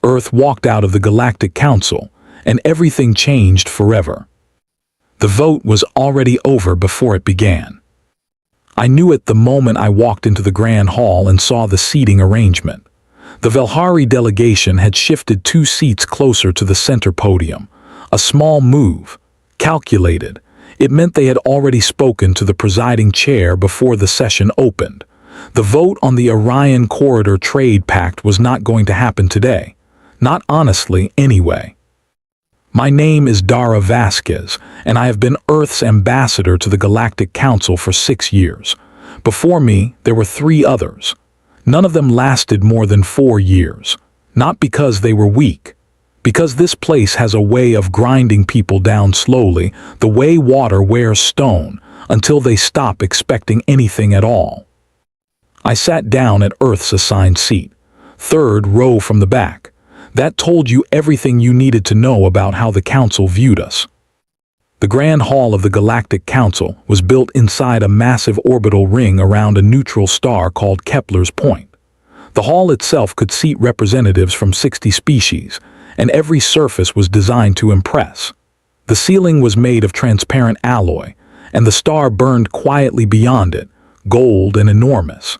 Earth walked out of the Galactic Council, and everything changed forever. The vote was already over before it began. I knew it the moment I walked into the Grand Hall and saw the seating arrangement. The Velhari delegation had shifted 2 seats closer to the center podium. A small move, calculated. It meant they had already spoken to the presiding chair before the session opened. The vote on the Orion Corridor Trade Pact was not going to happen today. Not honestly, anyway. My name is Dara Vasquez, and I have been Earth's ambassador to the Galactic Council for 6 years. Before me, there were 3 others. None of them lasted more than 4 years. Not because they were weak. Because this place has a way of grinding people down slowly, the way water wears stone, until they stop expecting anything at all. I sat down at Earth's assigned seat, 3rd row from the back. That told you everything you needed to know about how the Council viewed us. The Grand Hall of the Galactic Council was built inside a massive orbital ring around a neutral star called Kepler's Point. The hall itself could seat representatives from 60 species, and every surface was designed to impress. The ceiling was made of transparent alloy, and the star burned quietly beyond it, gold and enormous.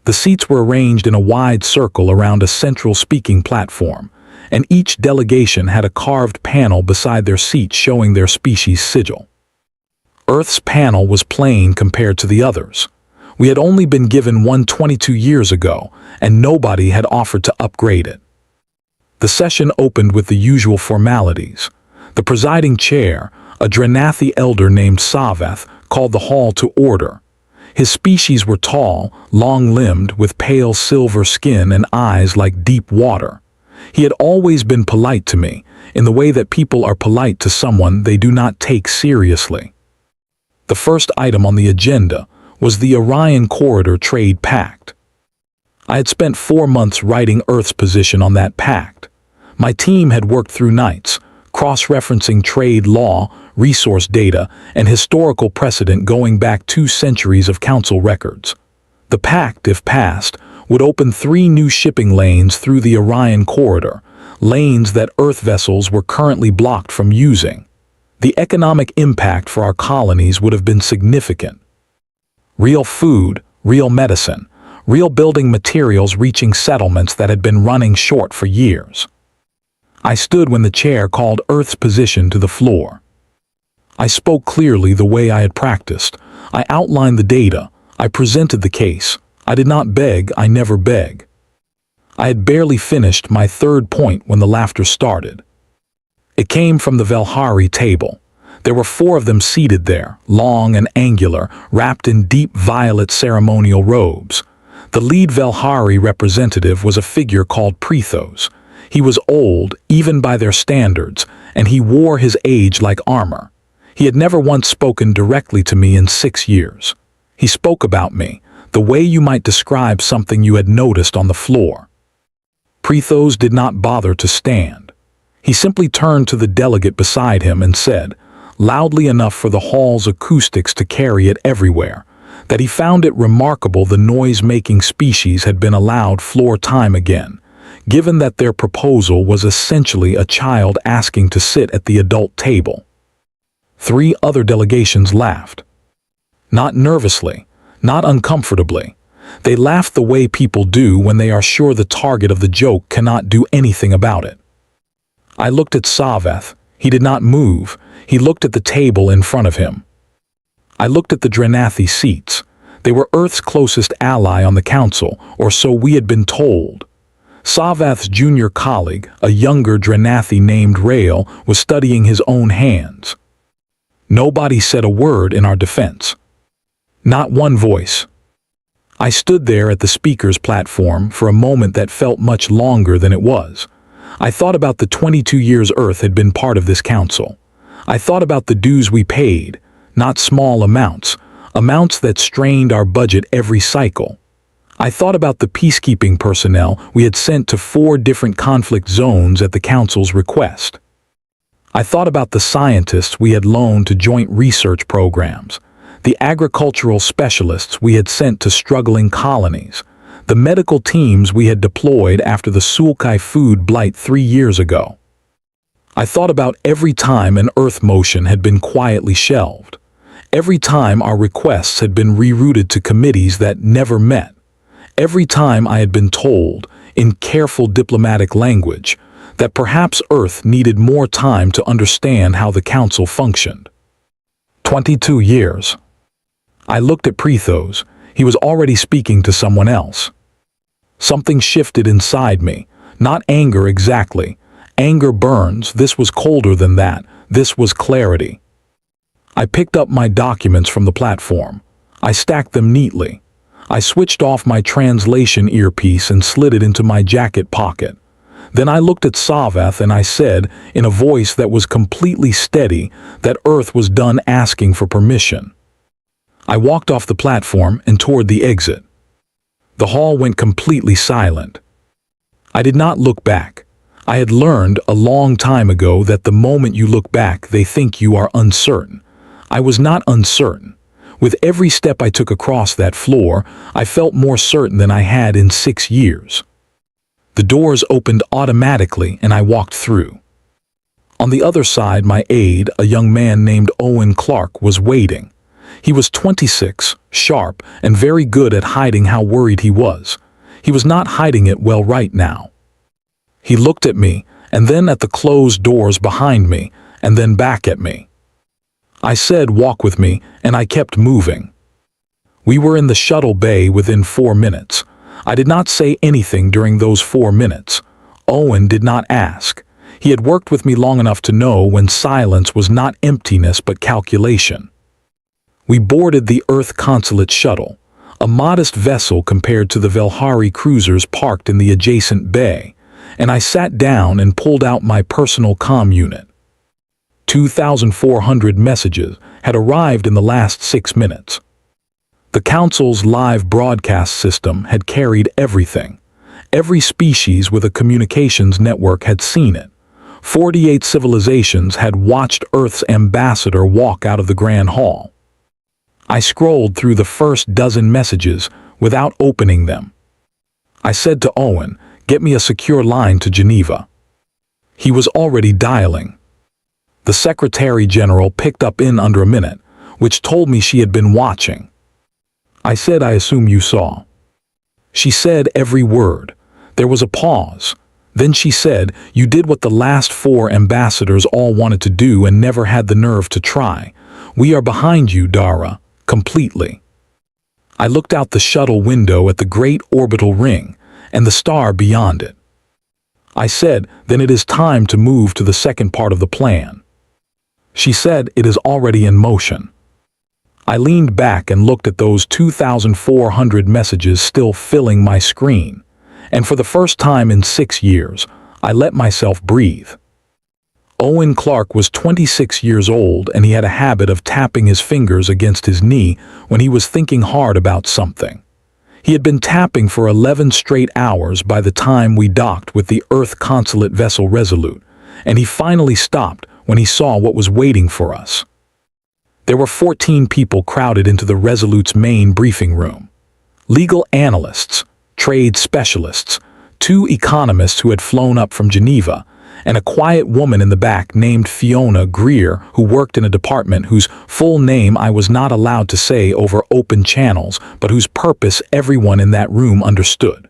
The seats were arranged in a wide circle around a central speaking platform, and each delegation had a carved panel beside their seat showing their species sigil. Earth's panel was plain compared to the others. We had only been given one 22 years ago, and nobody had offered to upgrade it. The session opened with the usual formalities. The presiding chair, a Drenathi elder named Savath, called the hall to order. His species were tall, long-limbed, with pale silver skin and eyes like deep water. He had always been polite to me, in the way that people are polite to someone they do not take seriously. The first item on the agenda was the Orion Corridor Trade Pact. I had spent 4 months writing Earth's position on that pact. My team had worked through nights, cross-referencing trade law, resource data, and historical precedent going back 2 centuries of Council records. The pact, if passed, would open 3 new shipping lanes through the Orion Corridor, lanes that Earth vessels were currently blocked from using. The economic impact for our colonies would have been significant. Real food, real medicine, real building materials reaching settlements that had been running short for years. I stood when the chair called Earth's position to the floor. I spoke clearly the way I had practiced. I outlined the data. I presented the case. I did not beg, I never beg. I had barely finished my 3rd point when the laughter started. It came from the Velhari table. There were 4 of them seated there, long and angular, wrapped in deep violet ceremonial robes. The lead Velhari representative was a figure called Prethos. He was old, even by their standards, and he wore his age like armor. He had never once spoken directly to me in 6 years. He spoke about me, the way you might describe something you had noticed on the floor. Prethos did not bother to stand. He simply turned to the delegate beside him and said, loudly enough for the hall's acoustics to carry it everywhere, that he found it remarkable the noise-making species had been allowed floor time again, given that their proposal was essentially a child asking to sit at the adult table. 3 other delegations laughed. Not nervously, not uncomfortably. They laughed the way people do when they are sure the target of the joke cannot do anything about it. I looked at Savath. He did not move. He looked at the table in front of him. I looked at the Drenathi seats. They were Earth's closest ally on the council, or so we had been told. Savath's junior colleague, a younger Drenathi named Rael, was studying his own hands. Nobody said a word in our defense. Not one voice. I stood there at the speaker's platform for a moment that felt much longer than it was. I thought about the 22 years Earth had been part of this council. I thought about the dues we paid, not small amounts, amounts that strained our budget every cycle. I thought about the peacekeeping personnel we had sent to 4 different conflict zones at the council's request. I thought about the scientists we had loaned to joint research programs, the agricultural specialists we had sent to struggling colonies, the medical teams we had deployed after the Sulkai food blight 3 years ago. I thought about every time an Earth motion had been quietly shelved, every time our requests had been rerouted to committees that never met, every time I had been told, in careful diplomatic language, that perhaps Earth needed more time to understand how the Council functioned. 22 years. I looked at Prethos. He was already speaking to someone else. Something shifted inside me. Not anger exactly. Anger burns. This was colder than that. This was clarity. I picked up my documents from the platform. I stacked them neatly. I switched off my translation earpiece and slid it into my jacket pocket. Then I looked at Savath and I said, in a voice that was completely steady, that Earth was done asking for permission. I walked off the platform and toward the exit. The hall went completely silent. I did not look back. I had learned a long time ago that the moment you look back, they think you are uncertain. I was not uncertain. With every step I took across that floor, I felt more certain than I had in 6 years. The doors opened automatically and I walked through. On the other side, my aide, a young man named Owen Clark, was waiting. He was 26, sharp, and very good at hiding how worried he was. He was not hiding it well right now. He looked at me, and then at the closed doors behind me, and then back at me. I said, "Walk with me," and I kept moving. We were in the shuttle bay within 4 minutes. I did not say anything during those 4 minutes. Owen did not ask. He had worked with me long enough to know when silence was not emptiness but calculation. We boarded the Earth Consulate shuttle, a modest vessel compared to the Velhari cruisers parked in the adjacent bay, and I sat down and pulled out my personal comm unit. 2,400 messages had arrived in the last 6 minutes. The Council's live broadcast system had carried everything. Every species with a communications network had seen it. 48 civilizations had watched Earth's ambassador walk out of the Grand Hall. I scrolled through the first dozen messages without opening them. I said to Owen, "Get me a secure line to Geneva." He was already dialing. The Secretary General picked up in under a minute, which told me she had been watching. I said, "I assume you saw." She said every word. There was a pause. Then she said, "You did what the last 4 ambassadors all wanted to do and never had the nerve to try. We are behind you, Dara, completely." I looked out the shuttle window at the great orbital ring and the star beyond it. I said, "Then it is time to move to the second part of the plan." She said, "It is already in motion." I leaned back and looked at those 2,400 messages still filling my screen, and for the first time in 6 years, I let myself breathe. Owen Clark was 26 years old and he had a habit of tapping his fingers against his knee when he was thinking hard about something. He had been tapping for 11 straight hours by the time we docked with the Earth Consulate vessel Resolute, and he finally stopped when he saw what was waiting for us. There were 14 people crowded into the Resolute's main briefing room. Legal analysts, trade specialists, 2 economists who had flown up from Geneva, and a quiet woman in the back named Fiona Greer who worked in a department whose full name I was not allowed to say over open channels, but whose purpose everyone in that room understood.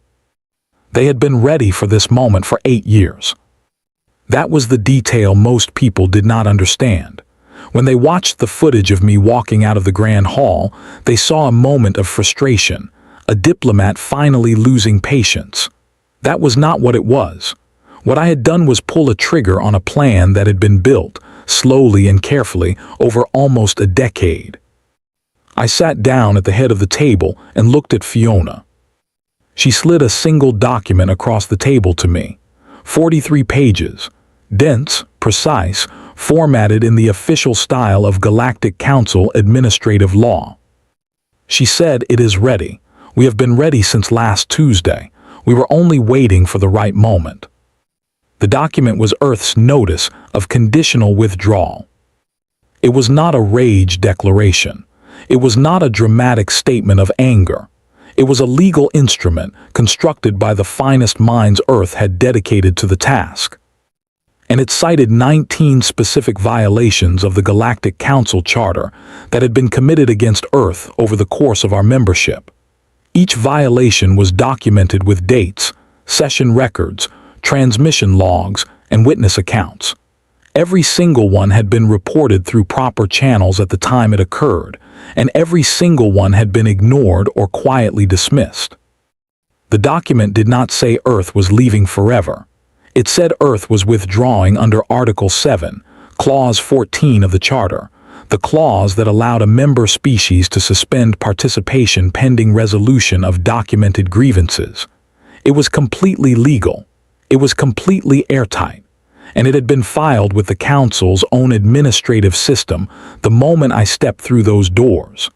They had been ready for this moment for 8 years. That was the detail most people did not understand. When they watched the footage of me walking out of the Grand Hall, they saw a moment of frustration, a diplomat finally losing patience. That was not what it was. What I had done was pull a trigger on a plan that had been built, slowly and carefully, over almost a decade. I sat down at the head of the table and looked at Fiona. She slid a single document across the table to me. 43 pages, dense, precise, formatted in the official style of Galactic Council administrative law. She said, "It is ready. We have been ready since last Tuesday. We were only waiting for the right moment." The document was Earth's notice of conditional withdrawal. It was not a rage declaration. It was not a dramatic statement of anger. It was a legal instrument constructed by the finest minds Earth had dedicated to the task. And it cited 19 specific violations of the Galactic Council Charter that had been committed against Earth over the course of our membership. Each violation was documented with dates, session records, transmission logs, and witness accounts. Every single one had been reported through proper channels at the time it occurred, and every single one had been ignored or quietly dismissed. The document did not say Earth was leaving forever. It said Earth was withdrawing under Article 7, Clause 14 of the Charter, the clause that allowed a member species to suspend participation pending resolution of documented grievances. It was completely legal. It was completely airtight. And it had been filed with the Council's own administrative system the moment I stepped through those doors.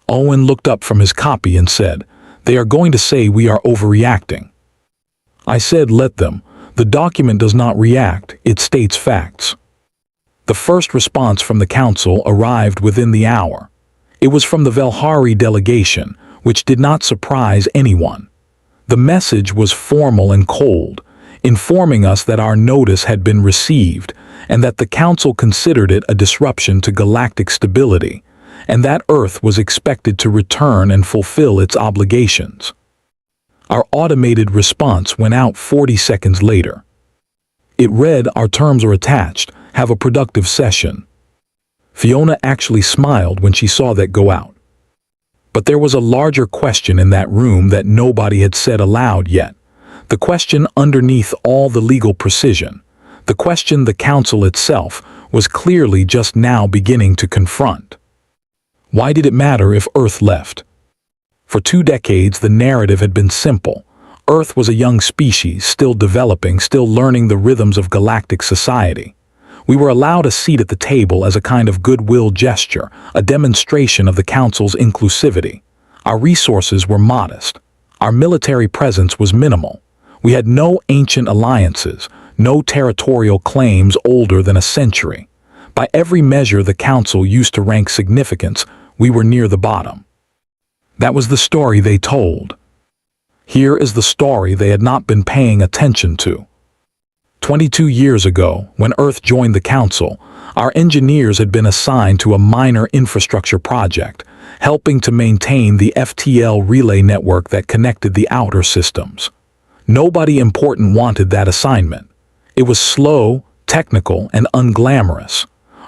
Owen looked up from his copy and said, "They are going to say we are overreacting." I said, "Let them. The document does not react, it states facts." The first response from the Council arrived within the hour. It was from the Velhari delegation, which did not surprise anyone. The message was formal and cold, informing us that our notice had been received and that the Council considered it a disruption to galactic stability, and that Earth was expected to return and fulfill its obligations. Our automated response went out 40 seconds later. It read, "Our terms are attached. Have a productive session." Fiona actually smiled when she saw that go out. But there was a larger question in that room that nobody had said aloud yet. The question underneath all the legal precision. The question the Council itself was clearly just now beginning to confront. Why did it matter if Earth left? For 2 decades, the narrative had been simple. Earth was a young species, still developing, still learning the rhythms of galactic society. We were allowed a seat at the table as a kind of goodwill gesture, a demonstration of the Council's inclusivity. Our resources were modest. Our military presence was minimal. We had no ancient alliances, no territorial claims older than a century. By every measure the Council used to rank significance, we were near the bottom. That was the story they told. Here is the story they had not been paying attention to. 22 years ago, when Earth joined the Council, our engineers had been assigned to a minor infrastructure project, helping to maintain the FTL relay network that connected the outer systems. Nobody important wanted that assignment. It was slow, technical, and unglamorous.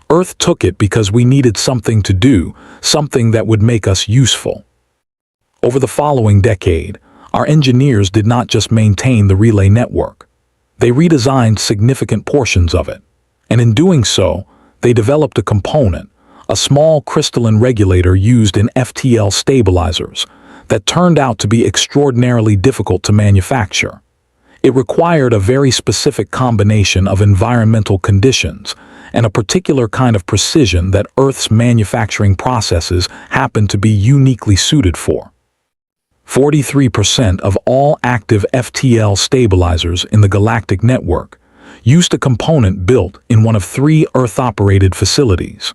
Earth took it because we needed something to do, something that would make us useful. Over the following decade, our engineers did not just maintain the relay network. They redesigned significant portions of it, and in doing so, they developed a component, a small crystalline regulator used in FTL stabilizers, that turned out to be extraordinarily difficult to manufacture. It required a very specific combination of environmental conditions and a particular kind of precision that Earth's manufacturing processes happened to be uniquely suited for. 43% of all active FTL stabilizers in the galactic network used a component built in one of 3 Earth-operated facilities.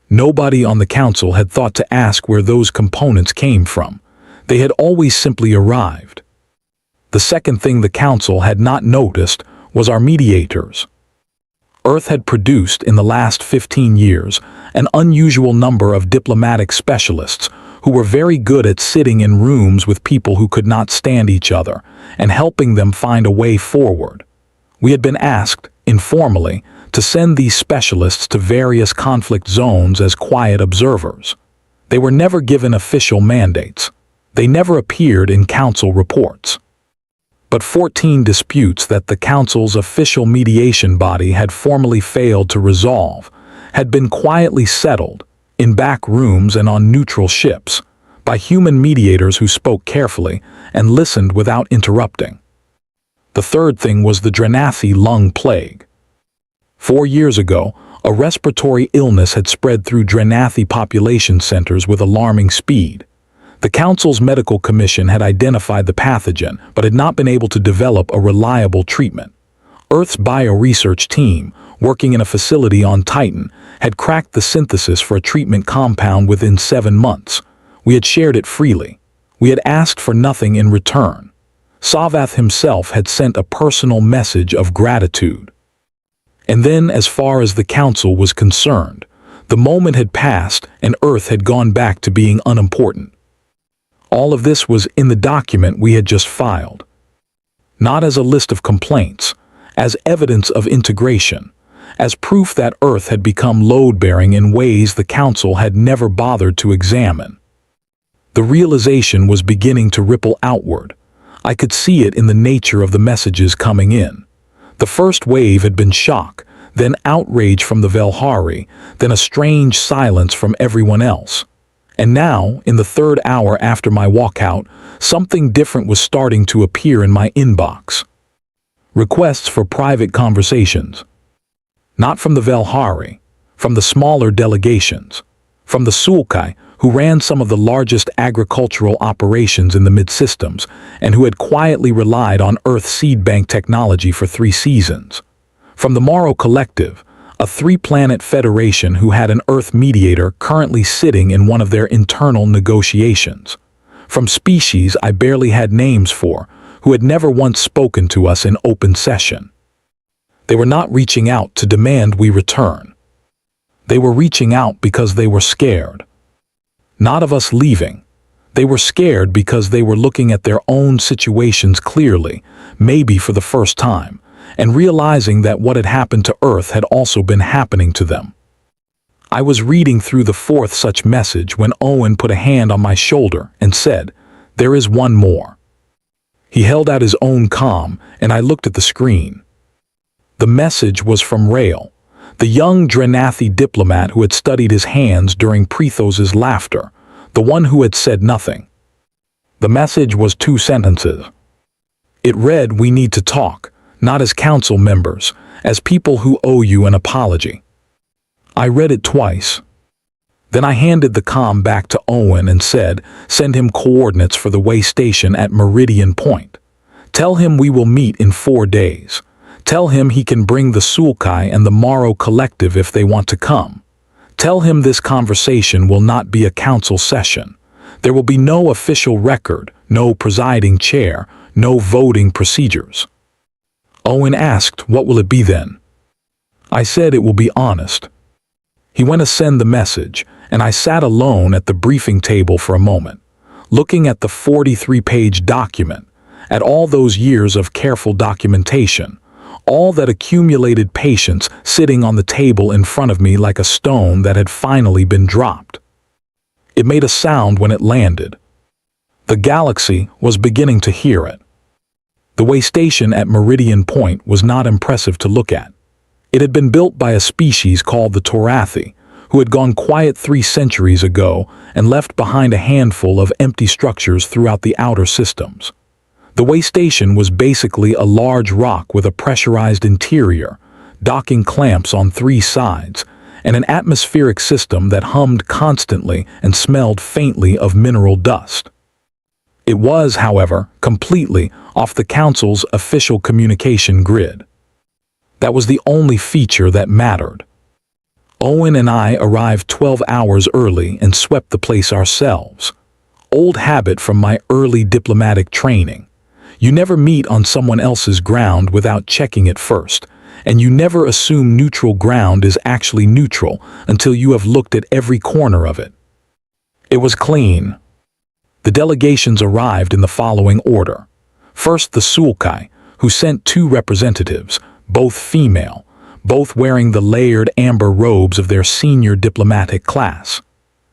Nobody on the Council had thought to ask where those components came from. They had always simply arrived. The second thing the Council had not noticed was our mediators. Earth had produced in the last 15 years an unusual number of diplomatic specialists who were very good at sitting in rooms with people who could not stand each other and helping them find a way forward. We had been asked, informally, to send these specialists to various conflict zones as quiet observers. They were never given official mandates. They never appeared in Council reports. But 14 disputes that the Council's official mediation body had formally failed to resolve had been quietly settled, in back rooms and on neutral ships, by human mediators who spoke carefully and listened without interrupting. The third thing was the Drenathi lung plague. 4 years ago, a respiratory illness had spread through Drenathi population centers with alarming speed. The Council's medical commission had identified the pathogen, but had not been able to develop a reliable treatment. Earth's bioresearch team, working in a facility on Titan, had cracked the synthesis for a treatment compound within 7 months. We had shared it freely. We had asked for nothing in return. Savath himself had sent a personal message of gratitude. And then, as far as the council was concerned, the moment had passed and Earth had gone back to being unimportant. All of this was in the document we had just filed. Not as a list of complaints, as evidence of integration, as proof that Earth had become load-bearing in ways the Council had never bothered to examine. The realization was beginning to ripple outward. I could see it in the nature of the messages coming in. The first wave had been shock, then outrage from the Velhari, then a strange silence from everyone else. And now, in the third hour after my walkout, something different was starting to appear in my inbox. Requests for private conversations. Not from the Velhari, from the smaller delegations, from the Sulkai, who ran some of the largest agricultural operations in the mid-systems and who had quietly relied on Earth seed bank technology for 3 seasons. From the Morrow Collective, a 3-planet federation who had an Earth mediator currently sitting in one of their internal negotiations. From species I barely had names for, who had never once spoken to us in open session. They were not reaching out to demand we return. They were reaching out because they were scared. Not of us leaving. They were scared because they were looking at their own situations clearly, maybe for the first time, and realizing that what had happened to Earth had also been happening to them. I was reading through the 4th such message when Owen put a hand on my shoulder and said, "There is one more." He held out his own comm, and I looked at the screen. The message was from Rael, the young Drenathi diplomat who had studied his hands during Prethos's laughter, the one who had said nothing. The message was 2 sentences. It read, "We need to talk, not as council members, as people who owe you an apology." I read it twice. Then I handed the comm back to Owen and said, "Send him coordinates for the way station at Meridian Point. Tell him we will meet in 4 days. Tell him he can bring the Sulkai and the Morrow Collective if they want to come. Tell him this conversation will not be a council session. There will be no official record, no presiding chair, no voting procedures." Owen asked, "What will it be then?" I said it will be honest. He went to send the message, and I sat alone at the briefing table for a moment, looking at the 43-page document, at all those years of careful documentation, all that accumulated patience sitting on the table in front of me like a stone that had finally been dropped. It made a sound when it landed. The galaxy was beginning to hear it. The way station at Meridian Point was not impressive to look at. It had been built by a species called the Torathi, who had gone quiet 3 centuries ago and left behind a handful of empty structures throughout the outer systems. The way station was basically a large rock with a pressurized interior, docking clamps on 3 sides, and an atmospheric system that hummed constantly and smelled faintly of mineral dust. It was, however, completely off the Council's official communication grid. That was the only feature that mattered. Owen and I arrived 12 hours early and swept the place ourselves. Old habit from my early diplomatic training. You never meet on someone else's ground without checking it first, and you never assume neutral ground is actually neutral until you have looked at every corner of it. It was clean. The delegations arrived in the following order. First, the Sulkai, who sent 2 representatives, both female, both wearing the layered amber robes of their senior diplomatic class.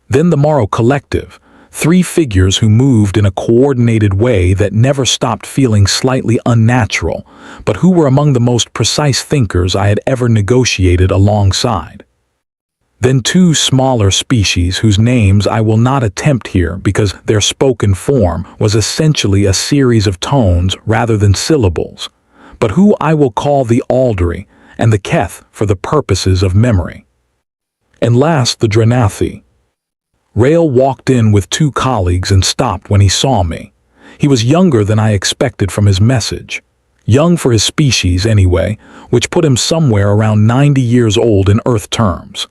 Then the Morrow Collective, 3 figures who moved in a coordinated way that never stopped feeling slightly unnatural, but who were among the most precise thinkers I had ever negotiated alongside. Then 2 smaller species whose names I will not attempt here because their spoken form was essentially a series of tones rather than syllables, but who I will call the Alderi and the Keth for the purposes of memory. And last, the Drenathi. Rael walked in with 2 colleagues and stopped when he saw me. He was younger than I expected from his message. Young for his species, anyway, which put him somewhere around 90 years old in Earth terms.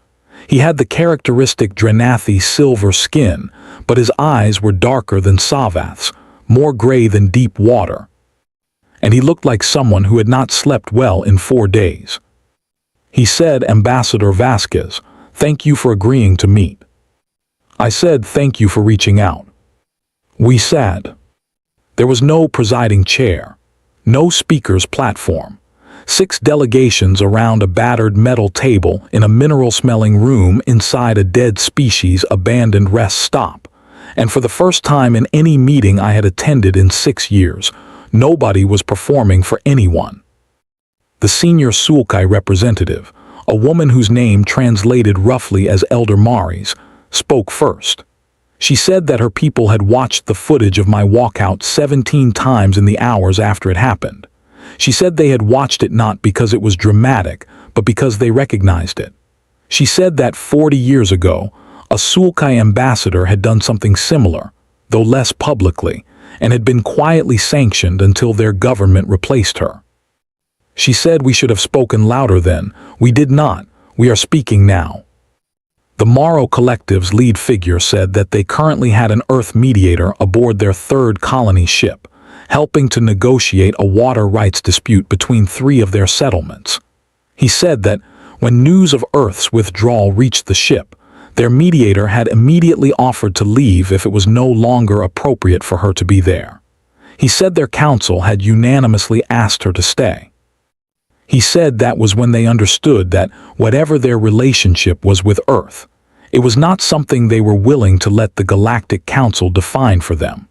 He had the characteristic Drenathi silver skin, but his eyes were darker than Savath's, more gray than deep water. And he looked like someone who had not slept well in 4 days. He said, "Ambassador Vasquez, thank you for agreeing to meet." I said, "Thank you for reaching out." We sat. There was no presiding chair, no speaker's platform. 6 delegations around a battered metal table in a mineral-smelling room inside a dead species abandoned rest stop. And for the first time in any meeting I had attended in 6 years, nobody was performing for anyone. The senior Sulkai representative, a woman whose name translated roughly as Elder Mari's, spoke first. She said that her people had watched the footage of my walkout 17 times in the hours after it happened. She said they had watched it not because it was dramatic, but because they recognized it. She said that 40 years ago, a Sulkai ambassador had done something similar, though less publicly, and had been quietly sanctioned until their government replaced her. She said we should have spoken louder then. We did not. We are speaking now. The Morrow Collective's lead figure said that they currently had an Earth mediator aboard their 3rd colony ship, helping to negotiate a water rights dispute between 3 of their settlements. He said that when news of Earth's withdrawal reached the ship, their mediator had immediately offered to leave if it was no longer appropriate for her to be there. He said their council had unanimously asked her to stay. He said that was when they understood that whatever their relationship was with Earth, it was not something they were willing to let the Galactic Council define for them.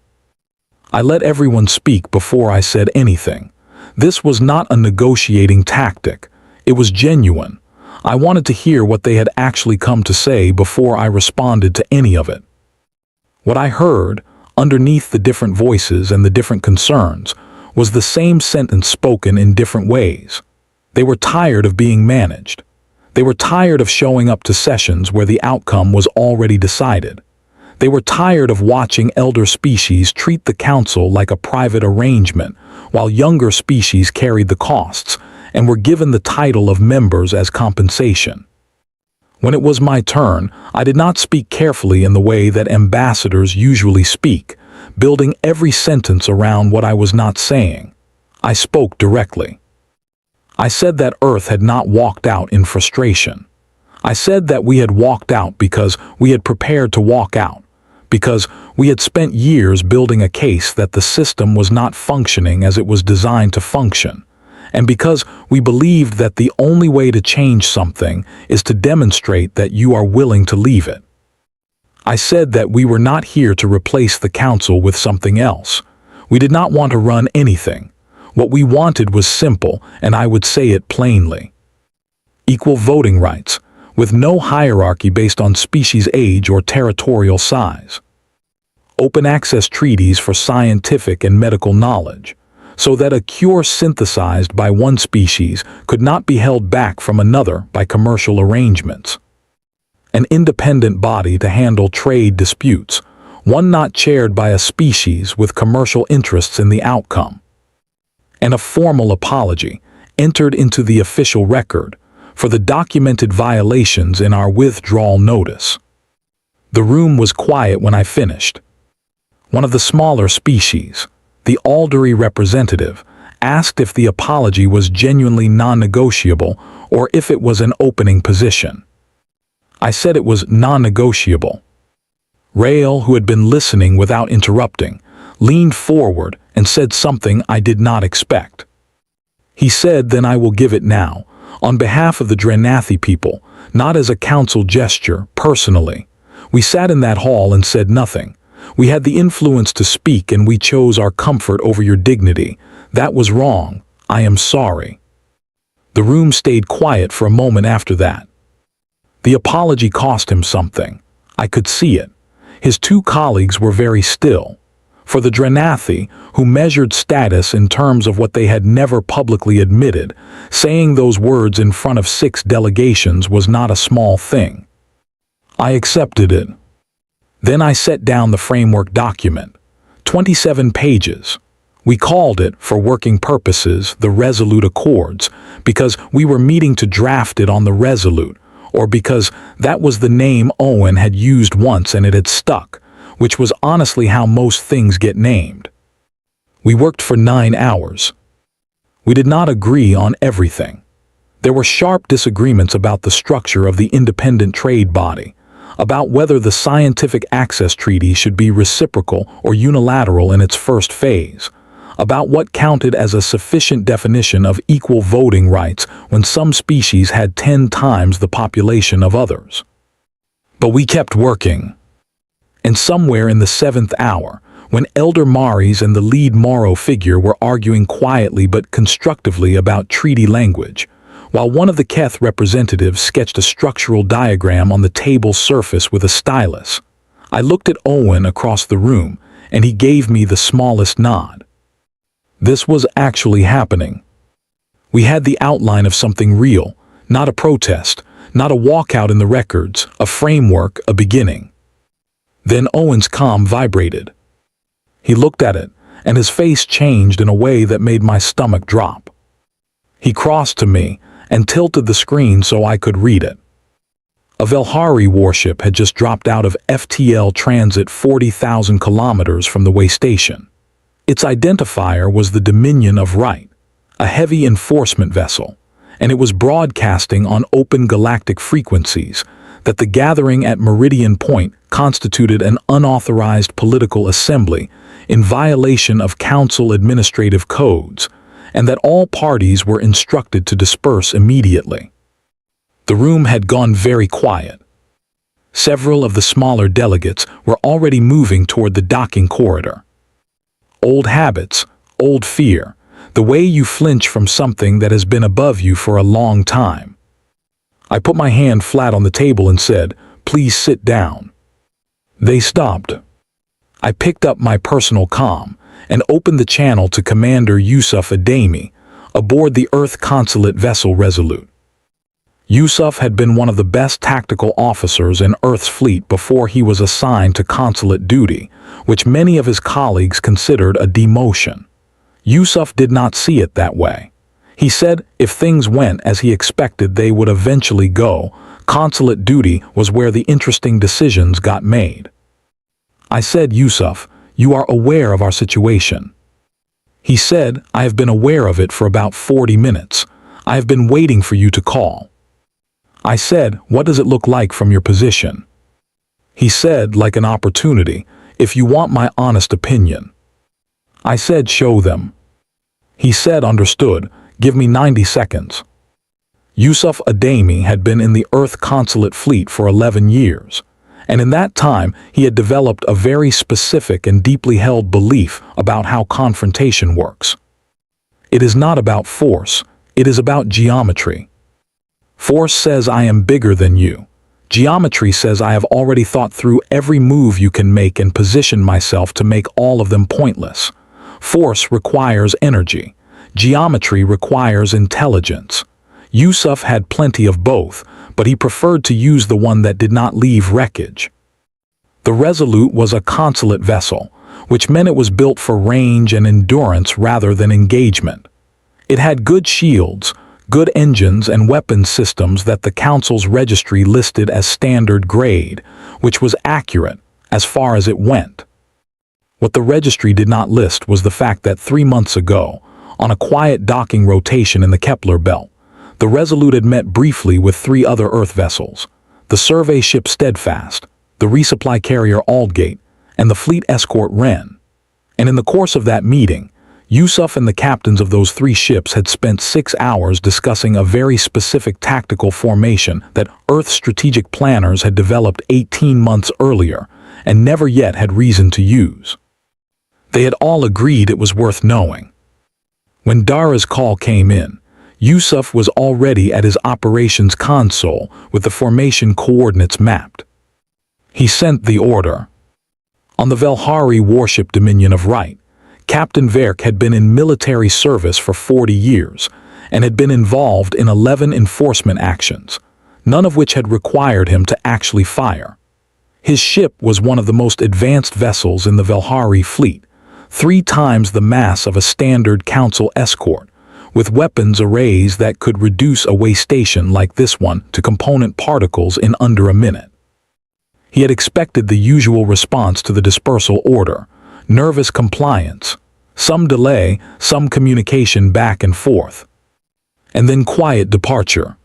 I let everyone speak before I said anything. This was not a negotiating tactic. It was genuine. I wanted to hear what they had actually come to say before I responded to any of it. What I heard, underneath the different voices and the different concerns, was the same sentence spoken in different ways. They were tired of being managed. They were tired of showing up to sessions where the outcome was already decided. They were tired of watching elder species treat the council like a private arrangement, while younger species carried the costs and were given the title of members as compensation. When it was my turn, I did not speak carefully in the way that ambassadors usually speak, building every sentence around what I was not saying. I spoke directly. I said that Earth had not walked out in frustration. I said that we had walked out because we had prepared to walk out, because we had spent years building a case that the system was not functioning as it was designed to function, and because we believed that the only way to change something is to demonstrate that you are willing to leave it. I said that we were not here to replace the council with something else. We did not want to run anything. What we wanted was simple, and I would say it plainly. Equal voting rights, with no hierarchy based on species age or territorial size. Open access treaties for scientific and medical knowledge, so that a cure synthesized by one species could not be held back from another by commercial arrangements. An independent body to handle trade disputes, one not chaired by a species with commercial interests in the outcome. And a formal apology, entered into the official record, for the documented violations in our withdrawal notice. The room was quiet when I finished. One of the smaller species, the Aldery representative, asked if the apology was genuinely non-negotiable or if it was an opening position. I said it was non-negotiable. Rael, who had been listening without interrupting, leaned forward and said something I did not expect. He said, "Then I will give it now, on behalf of the Drenathi people, not as a council gesture, personally. We sat in that hall and said nothing. We had the influence to speak and we chose our comfort over your dignity. That was wrong. I am sorry." The room stayed quiet for a moment after that. The apology cost him something. I could see it. His 2 colleagues were very still. For the Drenathi, who measured status in terms of what they had never publicly admitted, saying those words in front of 6 delegations was not a small thing. I accepted it. Then I set down the framework document, 27 pages. We called it, for working purposes, the Resolute Accords, because we were meeting to draft it on the Resolute, or because that was the name Owen had used once and it had stuck, which was honestly how most things get named. We worked for 9 hours. We did not agree on everything. There were sharp disagreements about the structure of the independent trade body, about whether the scientific access treaty should be reciprocal or unilateral in its first phase, about what counted as a sufficient definition of equal voting rights when some species had 10 times the population of others. But we kept working. And somewhere in the 7th hour, when Elder Maris and the lead Morrow figure were arguing quietly but constructively about treaty language, while one of the Keth representatives sketched a structural diagram on the table's surface with a stylus, I looked at Owen across the room, and he gave me the smallest nod. This was actually happening. We had the outline of something real, not a protest, not a walkout in the records, a framework, a beginning. Then Owen's comm vibrated. He looked at it, and his face changed in a way that made my stomach drop. He crossed to me and tilted the screen so I could read it. A Velhari warship had just dropped out of FTL transit 40,000 kilometers from the way station. Its identifier was the Dominion of Right, a heavy enforcement vessel, and it was broadcasting on open galactic frequencies that the gathering at Meridian Point constituted an unauthorized political assembly in violation of council administrative codes, and that all parties were instructed to disperse immediately. The room had gone very quiet. Several of the smaller delegates were already moving toward the docking corridor. Old habits, old fear, the way you flinch from something that has been above you for a long time. I put my hand flat on the table and said, "Please sit down." They stopped. I picked up my personal comm and opened the channel to Commander Yusuf Ademi, aboard the Earth Consulate vessel Resolute. Yusuf had been one of the best tactical officers in Earth's fleet before he was assigned to consulate duty, which many of his colleagues considered a demotion. Yusuf did not see it that way. He said if things went as he expected they would eventually go, consulate duty was where the interesting decisions got made. I said, "Yusuf, you are aware of our situation." He said, "I have been aware of it for about 40 minutes. I have been waiting for you to call." I said, "What does it look like from your position?" He said, "Like an opportunity, if you want my honest opinion." I said, "Show them." He said, "Understood, give me 90 seconds." Yusuf Ademi had been in the Earth Consulate fleet for 11 years, and in that time he had developed a very specific and deeply held belief about how confrontation works. It is not about force, it is about geometry. Force says I am bigger than you. Geometry says I have already thought through every move you can make and positioned myself to make all of them pointless. Force requires energy. Geometry requires intelligence. Yusuf had plenty of both, but he preferred to use the one that did not leave wreckage. The Resolute was a consulate vessel, which meant it was built for range and endurance rather than engagement. It had good shields, good engines and weapons systems that the Council's registry listed as standard grade, which was accurate as far as it went. What the registry did not list was the fact that 3 months ago, on a quiet docking rotation in the Kepler belt, the Resolute had met briefly with 3 other Earth vessels, the survey ship Steadfast, the resupply carrier Aldgate, and the fleet escort Wren. And in the course of that meeting, Yusuf and the captains of those 3 ships had spent 6 hours discussing a very specific tactical formation that Earth strategic planners had developed 18 months earlier and never yet had reason to use. They had all agreed it was worth knowing. When Dara's call came in, Yusuf was already at his operations console with the formation coordinates mapped. He sent the order. On the Velhari warship Dominion of Right, Captain Verk had been in military service for 40 years and had been involved in 11 enforcement actions, none of which had required him to actually fire. His ship was one of the most advanced vessels in the Velhari fleet, 3 times the mass of a standard council escort, with weapons arrays that could reduce a way station like this one to component particles in under a minute. He had expected the usual response to the dispersal order: nervous compliance, some delay, some communication back and forth, and then quiet departure.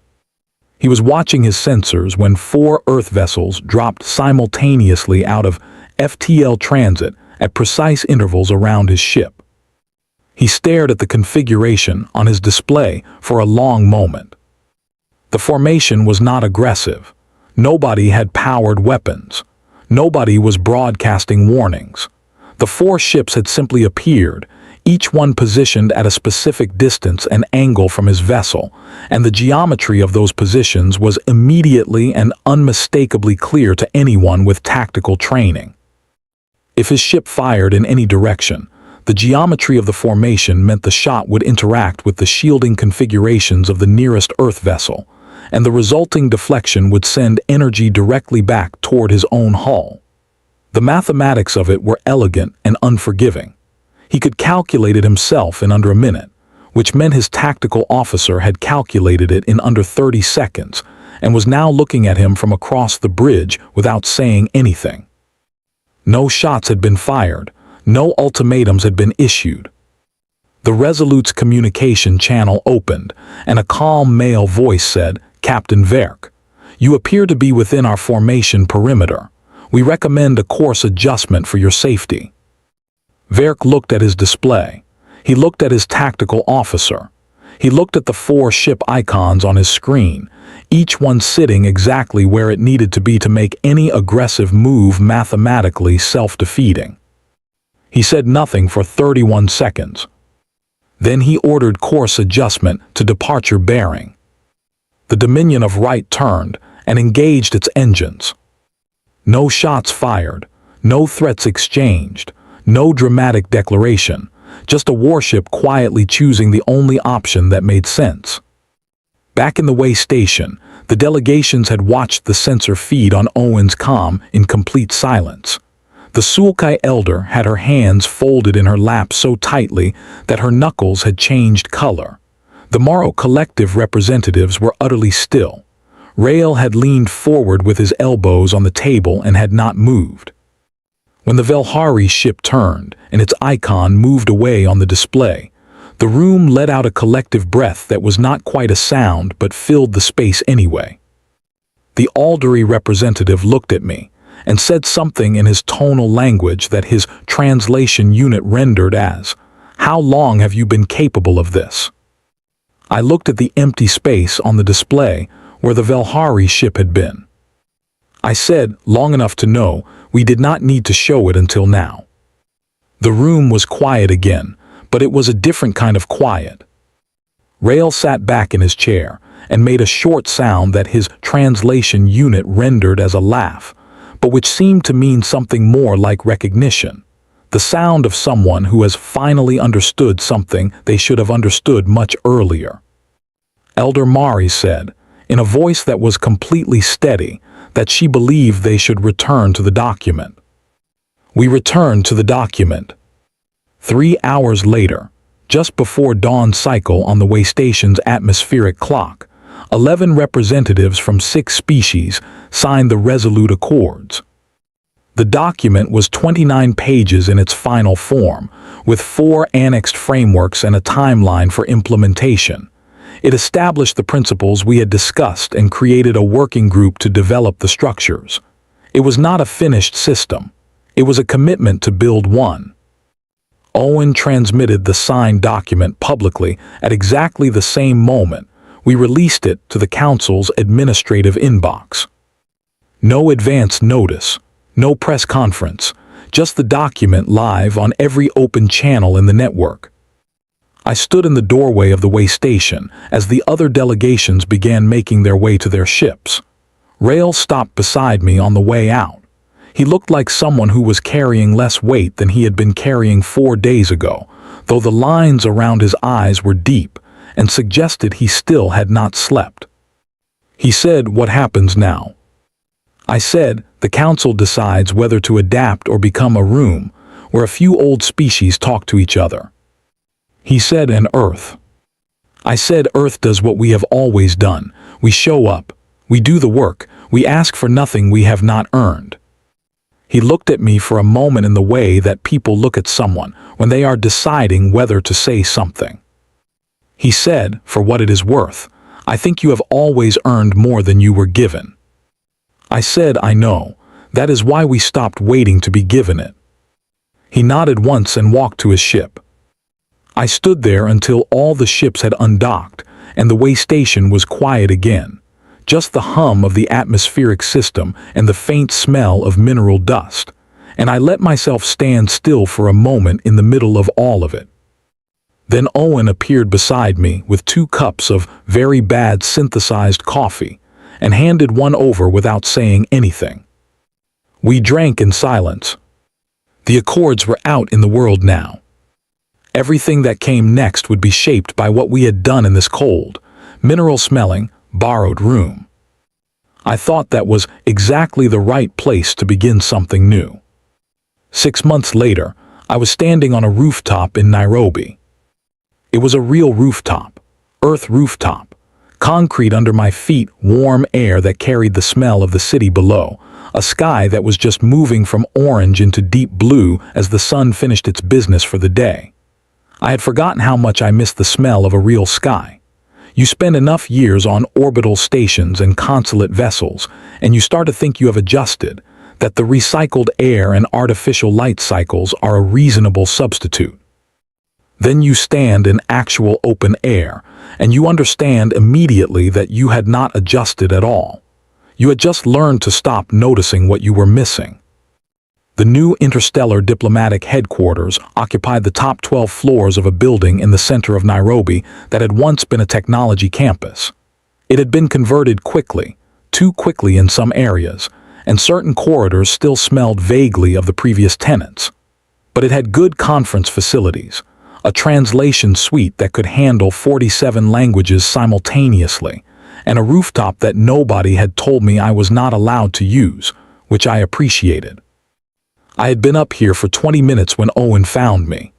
He was watching his sensors when 4 Earth vessels dropped simultaneously out of FTL transit at precise intervals around his ship. He stared at the configuration on his display for a long moment. The formation was not aggressive. Nobody had powered weapons. Nobody was broadcasting warnings. The 4 ships had simply appeared, each one positioned at a specific distance and angle from his vessel, and the geometry of those positions was immediately and unmistakably clear to anyone with tactical training. If his ship fired in any direction, the geometry of the formation meant the shot would interact with the shielding configurations of the nearest Earth vessel, and the resulting deflection would send energy directly back toward his own hull. The mathematics of it were elegant and unforgiving. He could calculate it himself in under a minute, which meant his tactical officer had calculated it in under 30 seconds and was now looking at him from across the bridge without saying anything. No shots had been fired, no ultimatums had been issued. The Resolute's communication channel opened, and a calm male voice said, "Captain Verk, you appear to be within our formation perimeter. We recommend a course adjustment for your safety." Verk looked at his display. He looked at his tactical officer. He looked at the 4 ship icons on his screen, each one sitting exactly where it needed to be to make any aggressive move mathematically self-defeating. He said nothing for 31 seconds. Then he ordered course adjustment to departure bearing. The Dominion of Right turned and engaged its engines. No shots fired, no threats exchanged, no dramatic declaration, just a warship quietly choosing the only option that made sense. Back in the way station, the delegations had watched the sensor feed on Owen's comm in complete silence. The Sulkai Elder had her hands folded in her lap so tightly that her knuckles had changed color. The Morrow Collective representatives were utterly still. Rael had leaned forward with his elbows on the table and had not moved. When the Velhari ship turned and its icon moved away on the display, the room let out a collective breath that was not quite a sound but filled the space anyway. The Alderi representative looked at me and said something in his tonal language that his translation unit rendered as, "How long have you been capable of this?" I looked at the empty space on the display where the Velhari ship had been. I said, "Long enough to know we did not need to show it until now." The room was quiet again, but it was a different kind of quiet. Rael sat back in his chair and made a short sound that his translation unit rendered as a laugh, but which seemed to mean something more like recognition. The sound of someone who has finally understood something they should have understood much earlier. Elder Mari said, in a voice that was completely steady, that she believed they should return to the document. We returned to the document. 3 hours later, just before dawn cycle on the way station's atmospheric clock, 11 representatives from 6 species signed the Resolute Accords. The document was 29 pages in its final form, with 4 annexed frameworks and a timeline for implementation. It established the principles we had discussed and created a working group to develop the structures. It was not a finished system. It was a commitment to build one. Owen transmitted the signed document publicly at exactly the same moment we released it to the Council's administrative inbox. No advance notice, no press conference, just the document live on every open channel in the network. I stood in the doorway of the way station as the other delegations began making their way to their ships. Rael stopped beside me on the way out. He looked like someone who was carrying less weight than he had been carrying 4 days ago, though the lines around his eyes were deep and suggested he still had not slept. He said, "What happens now?" I said, "The Council decides whether to adapt or become a room where a few old species talk to each other." He said, "An Earth." I said Earth does what we have always done. We show up. We do the work. We ask for nothing we have not earned. He looked at me for a moment in the way that people look at someone when they are deciding whether to say something. He said, for what it is worth, I think you have always earned more than you were given. I said, I know. That is why we stopped waiting to be given it. He nodded once and walked to his ship. I stood there until all the ships had undocked and the way station was quiet again. Just the hum of the atmospheric system and the faint smell of mineral dust, and I let myself stand still for a moment in the middle of all of it. Then Owen appeared beside me with 2 cups of very bad synthesized coffee and handed one over without saying anything. We drank in silence. The Accords were out in the world now. Everything that came next would be shaped by what we had done in this cold, mineral-smelling, borrowed room. I thought that was exactly the right place to begin something new. 6 months later, I was standing on a rooftop in Nairobi. It was a real rooftop, earth rooftop, concrete under my feet, warm air that carried the smell of the city below, a sky that was just moving from orange into deep blue as the sun finished its business for the day. I had forgotten how much I missed the smell of a real sky. You spend enough years on orbital stations and consulate vessels, and you start to think you have adjusted, that the recycled air and artificial light cycles are a reasonable substitute. Then you stand in actual open air, and you understand immediately that you had not adjusted at all. You had just learned to stop noticing what you were missing. The new interstellar diplomatic headquarters occupied the top 12 floors of a building in the center of Nairobi that had once been a technology campus. It had been converted quickly, too quickly in some areas, and certain corridors still smelled vaguely of the previous tenants. But it had good conference facilities, a translation suite that could handle 47 languages simultaneously, and a rooftop that nobody had told me I was not allowed to use, which I appreciated. I had been up here for 20 minutes when Owen found me.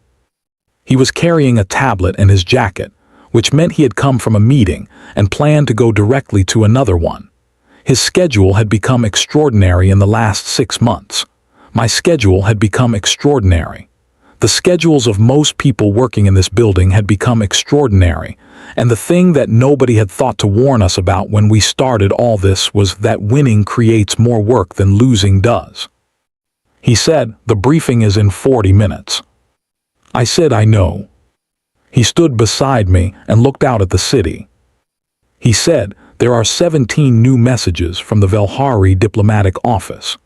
He was carrying a tablet and his jacket, which meant he had come from a meeting and planned to go directly to another one. His schedule had become extraordinary in the last 6 months. My schedule had become extraordinary. The schedules of most people working in this building had become extraordinary, and the thing that nobody had thought to warn us about when we started all this was that winning creates more work than losing does. He said, the briefing is in 40 minutes. I said, I know. He stood beside me and looked out at the city. He said, there are 17 new messages from the Velhari diplomatic office.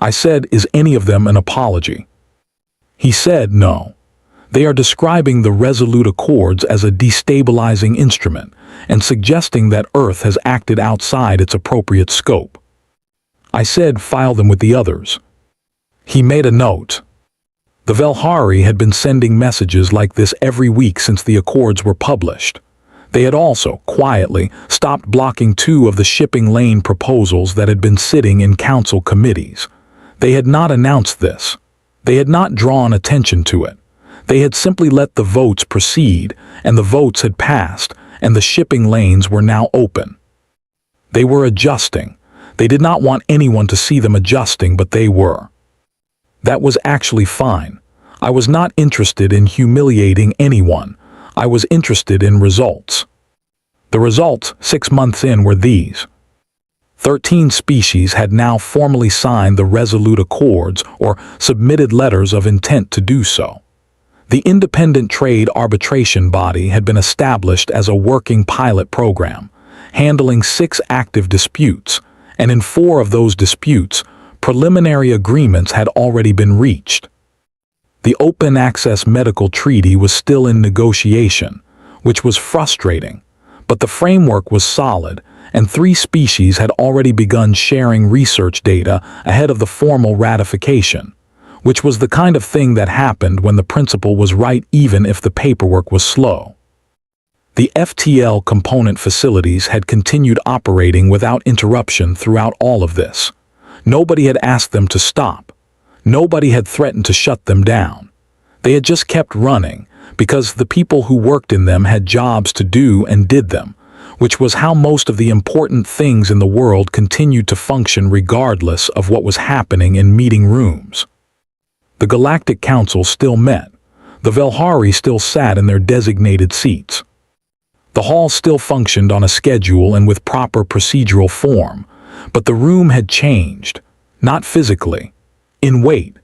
I said, is any of them an apology? He said, no. They are describing the Resolute Accords as a destabilizing instrument and suggesting that Earth has acted outside its appropriate scope. I said, file them with the others. He made a note. The Velhari had been sending messages like this every week since the Accords were published. They had also, quietly, stopped blocking 2 of the shipping lane proposals that had been sitting in council committees. They had not announced this. They had not drawn attention to it. They had simply let the votes proceed, and the votes had passed, and the shipping lanes were now open. They were adjusting. They did not want anyone to see them adjusting, but they were. That was actually fine. I was not interested in humiliating anyone. I was interested in results. The results, 6 months in, were these. 13 species had now formally signed the Resolute Accords or submitted letters of intent to do so. The Independent Trade Arbitration Body had been established as a working pilot program, handling 6 active disputes, and in 4 of those disputes, preliminary agreements had already been reached. The Open Access Medical Treaty was still in negotiation, which was frustrating, but the framework was solid, and 3 species had already begun sharing research data ahead of the formal ratification, which was the kind of thing that happened when the principle was right even if the paperwork was slow. The FTL component facilities had continued operating without interruption throughout all of this. Nobody had asked them to stop. Nobody had threatened to shut them down. They had just kept running, because the people who worked in them had jobs to do and did them, which was how most of the important things in the world continued to function regardless of what was happening in meeting rooms. The Galactic Council still met. The Velhari still sat in their designated seats. The hall still functioned on a schedule and with proper procedural form, but the room had changed, not physically, in weight.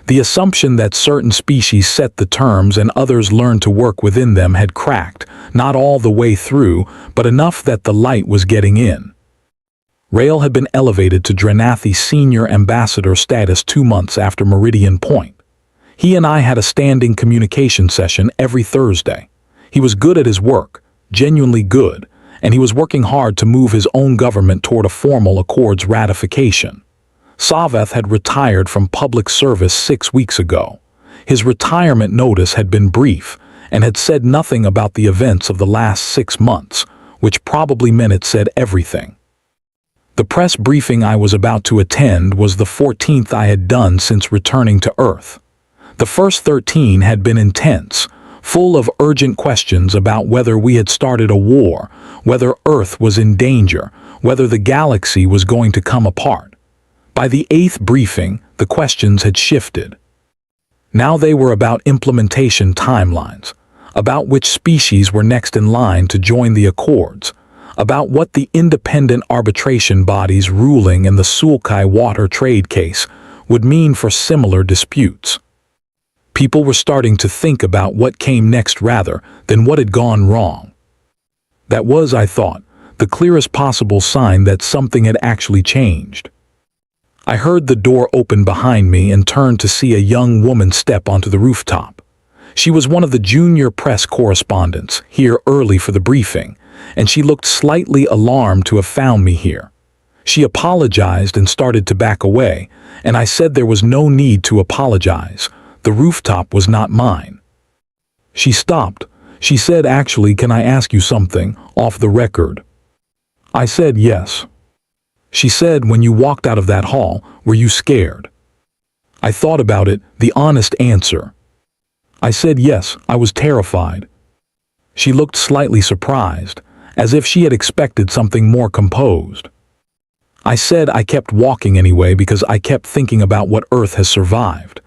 The assumption that certain species set the terms and others learned to work within them had cracked, not all the way through, but enough that the light was getting in. Rael had been elevated to Drenathi's senior ambassador status 2 months after Meridian Point. He and I had a standing communication session every Thursday. He was good at his work, genuinely good, and he was working hard to move his own government toward a formal accords ratification. Saveth had retired from public service 6 weeks ago. His retirement notice had been brief and had said nothing about the events of the last 6 months, which probably meant it said everything. The press briefing I was about to attend was the 14th I had done since returning to Earth. The first 13 had been intense, full of urgent questions about whether we had started a war, whether Earth was in danger, whether the galaxy was going to come apart. By the 8th briefing, the questions had shifted. Now they were about implementation timelines, about which species were next in line to join the Accords, about what the independent arbitration bodies ruling in the Sulkai water trade case would mean for similar disputes. People were starting to think about what came next rather than what had gone wrong. That was, I thought, the clearest possible sign that something had actually changed. I heard the door open behind me and turned to see a young woman step onto the rooftop. She was one of the junior press correspondents, here early for the briefing, and she looked slightly alarmed to have found me here. She apologized and started to back away, and I said there was no need to apologize. The rooftop was not mine. She stopped. She said, "Actually, can I ask you something, off the record?" I said yes. She said, "When you walked out of that hall, were you scared?" I thought about it, the honest answer. I said yes, I was terrified. She looked slightly surprised, as if she had expected something more composed. I said I kept walking anyway because I kept thinking about what Earth has survived.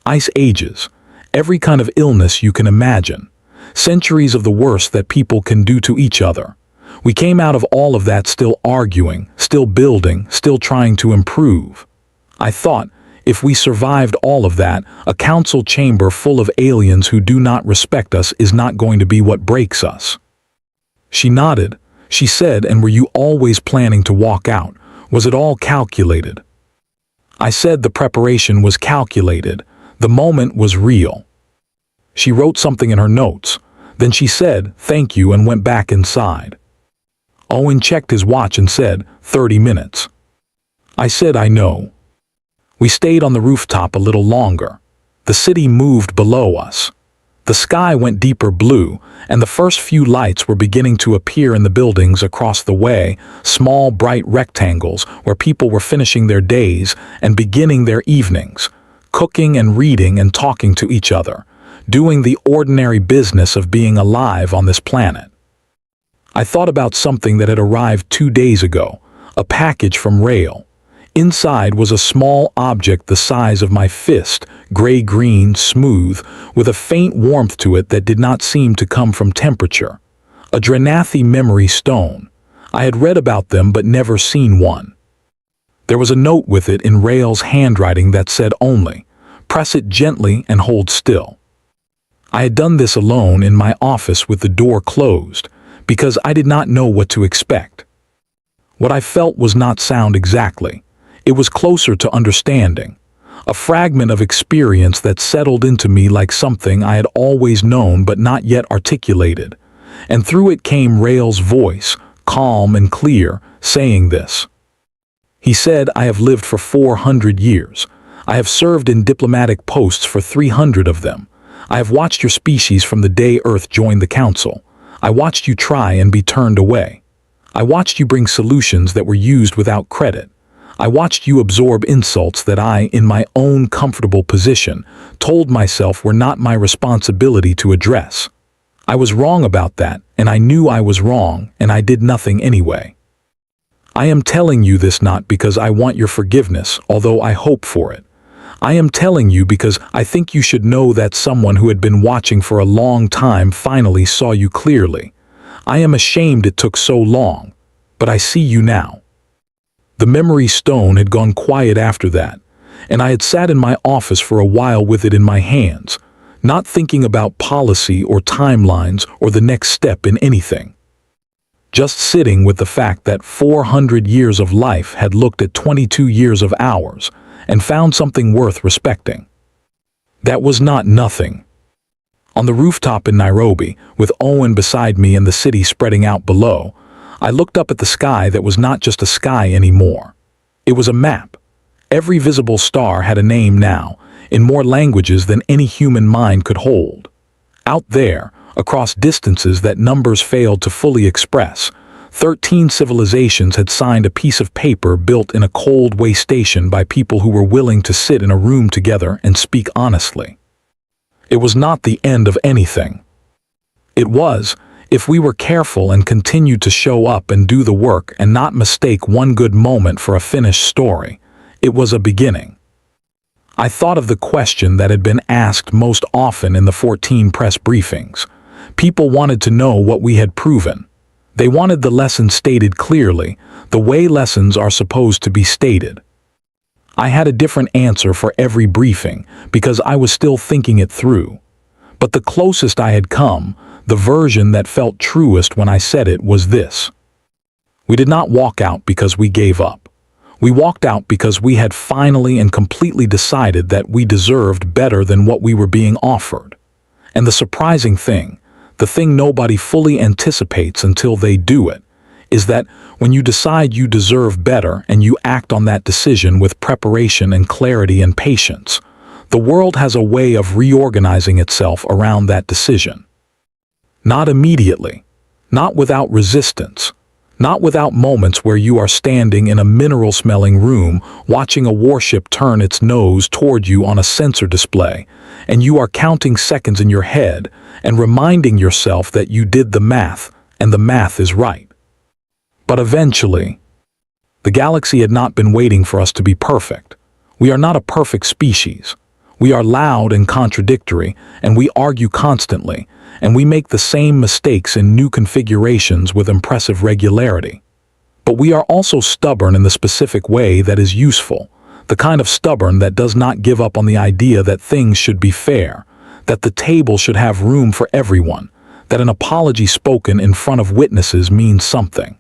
Ice ages, every kind of illness you can imagine, centuries of the worst that people can do to each other. We came out of all of that still arguing, still building, still trying to improve. I thought, if we survived all of that, a council chamber full of aliens who do not respect us is not going to be what breaks us. She nodded. She said, "And were you always planning to walk out? Was it all calculated?" I said the preparation was calculated. The moment was real. She wrote something in her notes. Then she said, "Thank you," and went back inside. Owen checked his watch and said, 30 minutes. I said, "I know." We stayed on the rooftop a little longer. The city moved below us. The sky went deeper blue, and the first few lights were beginning to appear in the buildings across the way, small bright rectangles where people were finishing their days and beginning their evenings, cooking and reading and talking to each other, doing the ordinary business of being alive on this planet. I thought about something that had arrived 2 days ago, a package from Rael. Inside was a small object the size of my fist, gray-green, smooth, with a faint warmth to it that did not seem to come from temperature. A Drenathi memory stone. I had read about them but never seen one. There was a note with it in Rael's handwriting that said only, "Press it gently and hold still." I had done this alone in my office with the door closed, because I did not know what to expect. What I felt was not sound exactly. It was closer to understanding, a fragment of experience that settled into me like something I had always known but not yet articulated, and through it came Rael's voice, calm and clear, saying this. He said, "I have lived for 400 years. I have served in diplomatic posts for 300 of them. I have watched your species from the day Earth joined the Council. I watched you try and be turned away. I watched you bring solutions that were used without credit. I watched you absorb insults that I, in my own comfortable position, told myself were not my responsibility to address. I was wrong about that, and I knew I was wrong, and I did nothing anyway. I am telling you this not because I want your forgiveness, although I hope for it. I am telling you because I think you should know that someone who had been watching for a long time finally saw you clearly. I am ashamed it took so long, but I see you now. The memory stone had gone quiet after that, and I had sat in my office for a while with it in my hands, not thinking about policy or timelines or the next step in anything. Just sitting with the fact that 400 years of life had looked at 22 years of hours and found something worth respecting. That was not nothing. On the rooftop in Nairobi, with Owen beside me and the city spreading out below, I looked up at the sky that was not just a sky anymore. It was a map. Every visible star had a name now, in more languages than any human mind could hold. Out there, across distances that numbers failed to fully express, 13 civilizations had signed a piece of paper built in a cold way station by people who were willing to sit in a room together and speak honestly. It was not the end of anything. It was, if we were careful and continued to show up and do the work and not mistake one good moment for a finished story, it was a beginning. I thought of the question that had been asked most often in the 14 press briefings. People wanted to know what we had proven. They wanted the lesson stated clearly, the way lessons are supposed to be stated. I had a different answer for every briefing because I was still thinking it through. But the closest I had come, the version that felt truest when I said it, was this. We did not walk out because we gave up. We walked out because we had finally and completely decided that we deserved better than what we were being offered. And the surprising thing, the thing nobody fully anticipates until they do it, is that when you decide you deserve better and you act on that decision with preparation and clarity and patience, the world has a way of reorganizing itself around that decision. Not immediately, not without resistance, not without moments where you are standing in a mineral-smelling room watching a warship turn its nose toward you on a sensor display, and you are counting seconds in your head and reminding yourself that you did the math and the math is right. But eventually, the galaxy had not been waiting for us to be perfect. We are not a perfect species. We are loud and contradictory, and we argue constantly, and we make the same mistakes in new configurations with impressive regularity. But we are also stubborn in the specific way that is useful, the kind of stubborn that does not give up on the idea that things should be fair, that the table should have room for everyone, that an apology spoken in front of witnesses means something.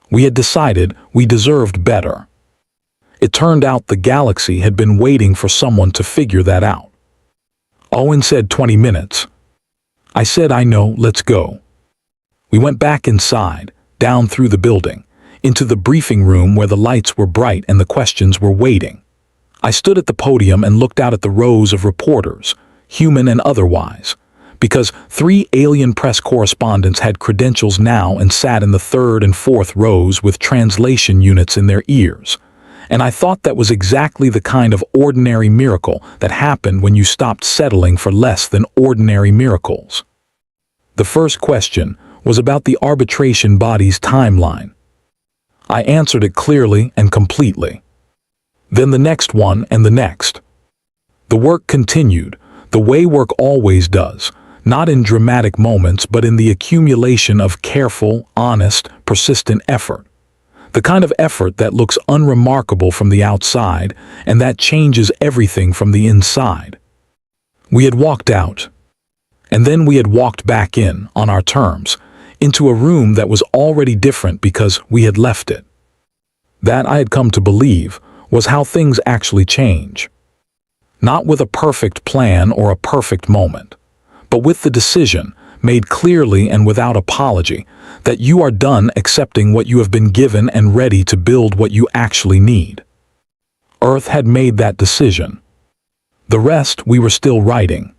We had decided we deserved better. It turned out the galaxy had been waiting for someone to figure that out. Owen said 20 minutes. I said, I know, let's go. We went back inside, down through the building, into the briefing room where the lights were bright and the questions were waiting. I stood at the podium and looked out at the rows of reporters, human and otherwise, because 3 alien press correspondents had credentials now and sat in the 3rd and 4th rows with translation units in their ears. And I thought that was exactly the kind of ordinary miracle that happened when you stopped settling for less than ordinary miracles. The first question was about the arbitration body's timeline. I answered it clearly and completely. Then the next one and the next. The work continued, the way work always does, not in dramatic moments but in the accumulation of careful, honest, persistent effort. The kind of effort that looks unremarkable from the outside and that changes everything from the inside. We had walked out, and then we had walked back in, on our terms, into a room that was already different because we had left it. That, I had come to believe, was how things actually change. Not with a perfect plan or a perfect moment, but with the decision, made clearly and without apology, that you are done accepting what you have been given and ready to build what you actually need. Earth had made that decision. The rest we were still writing.